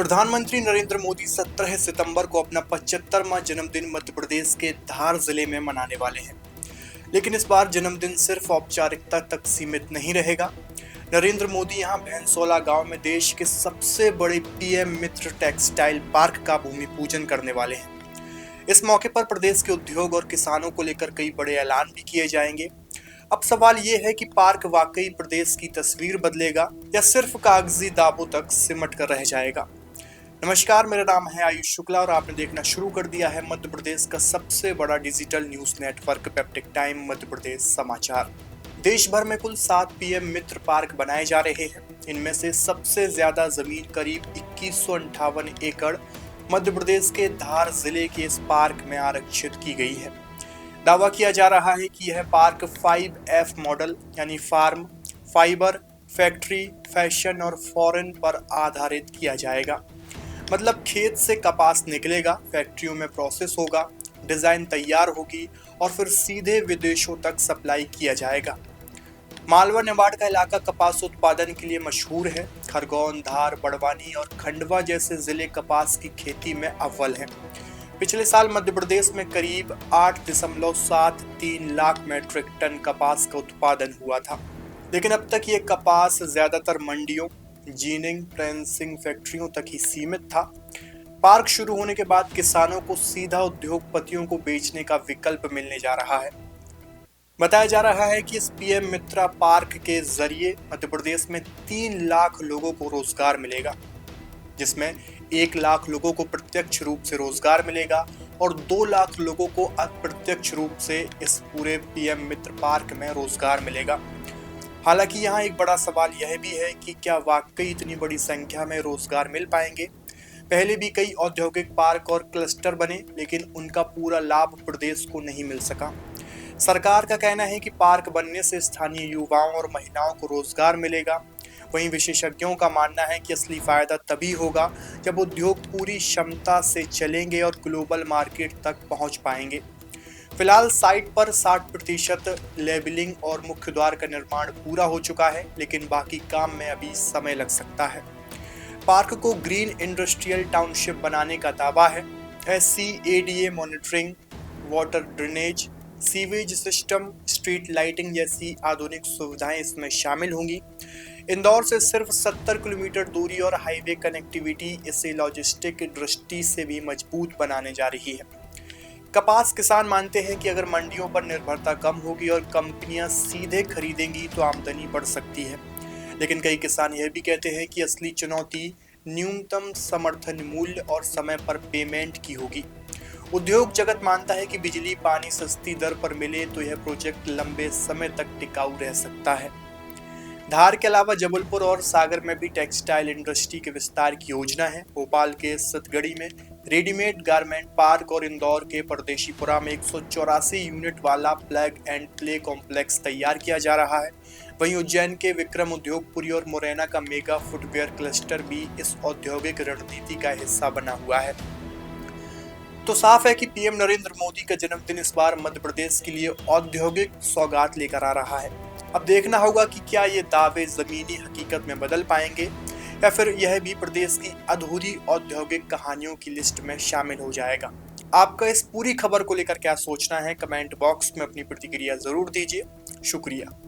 प्रधानमंत्री नरेंद्र मोदी 17 सितंबर को अपना 75वां जन्मदिन मध्य प्रदेश के धार जिले में मनाने वाले हैं। लेकिन इस बार जन्मदिन सिर्फ औपचारिकता तक सीमित नहीं रहेगा। नरेंद्र मोदी यहां भैंसोला गांव में देश के सबसे बड़े पीएम मित्र टेक्सटाइल पार्क का भूमि पूजन करने वाले हैं। इस मौके पर प्रदेश के उद्योग और किसानों को लेकर कई बड़े ऐलान भी किए जाएंगे। अब सवाल ये है कि पार्क वाकई प्रदेश की तस्वीर बदलेगा या सिर्फ कागजी दावों तक सिमट कर रह जाएगा। नमस्कार, मेरा नाम है आयुष शुक्ला और आपने देखना शुरू कर दिया है मध्य प्रदेश का सबसे बड़ा डिजिटल न्यूज नेटवर्क पेप्टिक टाइम मध्य प्रदेश समाचार। देश भर में कुल 7 पीएम मित्र पार्क बनाए जा रहे हैं। इनमें से सबसे ज्यादा जमीन करीब 2158 एकड़ मध्य प्रदेश के धार जिले के इस पार्क में आरक्षित की गई है। दावा किया जा रहा है कि यह पार्क 5F मॉडल यानी फार्म, फाइबर, फैक्ट्री, फैशन और फॉरेन पर आधारित किया जाएगा। मतलब खेत से कपास निकलेगा, फैक्ट्रियों में प्रोसेस होगा, डिजाइन तैयार होगी और फिर सीधे विदेशों तक सप्लाई किया जाएगा। मालवा निमाड़ का इलाका कपास उत्पादन के लिए मशहूर है। खरगोन, धार, बड़वानी और खंडवा जैसे जिले कपास की खेती में अव्वल हैं। पिछले साल मध्य प्रदेश में करीब 8.73 लाख मैट्रिक टन कपास का उत्पादन हुआ था। लेकिन अब तक ये कपास ज्यादातर मंडियों, जीनिंग, प्रेसिंग फैक्ट्रियों तक ही सीमित था। पार्क शुरू होने के बाद किसानों को सीधा उद्योगपतियों को बेचने का विकल्प मिलने जा रहा है। बताया जा रहा है कि इस पीएम मित्रा पार्क के जरिए मध्य प्रदेश में 3 लाख लोगों को रोजगार मिलेगा, जिसमें 1 लाख लोगों को प्रत्यक्ष रूप से रोजगार मिलेगा और 2 लाख लोगों को अप्रत्यक्ष रूप से इस पूरे पीएम मित्र पार्क में रोजगार मिलेगा। हालांकि यहाँ एक बड़ा सवाल यह भी है कि क्या वाकई इतनी बड़ी संख्या में रोजगार मिल पाएंगे। पहले भी कई औद्योगिक पार्क और क्लस्टर बने, लेकिन उनका पूरा लाभ प्रदेश को नहीं मिल सका। सरकार का कहना है कि पार्क बनने से स्थानीय युवाओं और महिलाओं को रोजगार मिलेगा। वहीं विशेषज्ञों का मानना है कि असली फायदा तभी होगा जब उद्योग पूरी क्षमता से चलेंगे और ग्लोबल मार्केट तक पहुंच पाएंगे। फिलहाल साइट पर 60% लेबलिंग और मुख्य द्वार का निर्माण पूरा हो चुका है, लेकिन बाकी काम में अभी समय लग सकता है। पार्क को ग्रीन इंडस्ट्रियल टाउनशिप बनाने का दावा है। SCADA monitoring, water drainage, sewage system, street lighting जैसी आधुनिक सुविधाएं इसमें शामिल होंगी। इंदौर से सिर्फ 70 किलोमीटर दूरी और हाईवे कनेक्टिविटी इसे लॉजिस्टिक दृष्टि से भी मजबूत बनाने जा रही है। कपास किसान मानते हैं कि अगर मंडियों पर निर्भरता कम होगी और कंपनियां सीधे खरीदेंगी तो आमदनी बढ़ सकती है। लेकिन कई किसान यह भी कहते हैं कि असली चुनौती न्यूनतम समर्थन मूल्य और समय पर पेमेंट की होगी। उद्योग जगत मानता है कि बिजली पानी सस्ती दर पर मिले तो यह प्रोजेक्ट लंबे समय तक टिकाऊ रह सकता है। धार के अलावा जबलपुर और सागर में भी टेक्सटाइल इंडस्ट्री के विस्तार की योजना है। भोपाल के सतगड़ी में रेडीमेड गारमेंट पार्क और इंदौर के परदेशीपुरा में 184 यूनिट वाला प्लग एंड प्ले कॉम्प्लेक्स तैयार किया जा रहा है। वहीं उज्जैन के विक्रम उद्योगपुरी और मुरैना का मेगा फुटवेयर क्लस्टर भी इस औद्योगिक रणनीति का हिस्सा बना हुआ है। तो साफ है कि पीएम नरेंद्र मोदी का जन्मदिन इस बार मध्य प्रदेश के लिए औद्योगिक सौगात लेकर आ रहा है। अब देखना होगा कि क्या ये दावे जमीनी हकीकत में बदल पाएंगे या फिर यह भी प्रदेश की अधूरी औद्योगिक कहानियों की लिस्ट में शामिल हो जाएगा। आपका इस पूरी खबर को लेकर क्या सोचना है, कमेंट बॉक्स में अपनी प्रतिक्रिया जरूर दीजिए। शुक्रिया।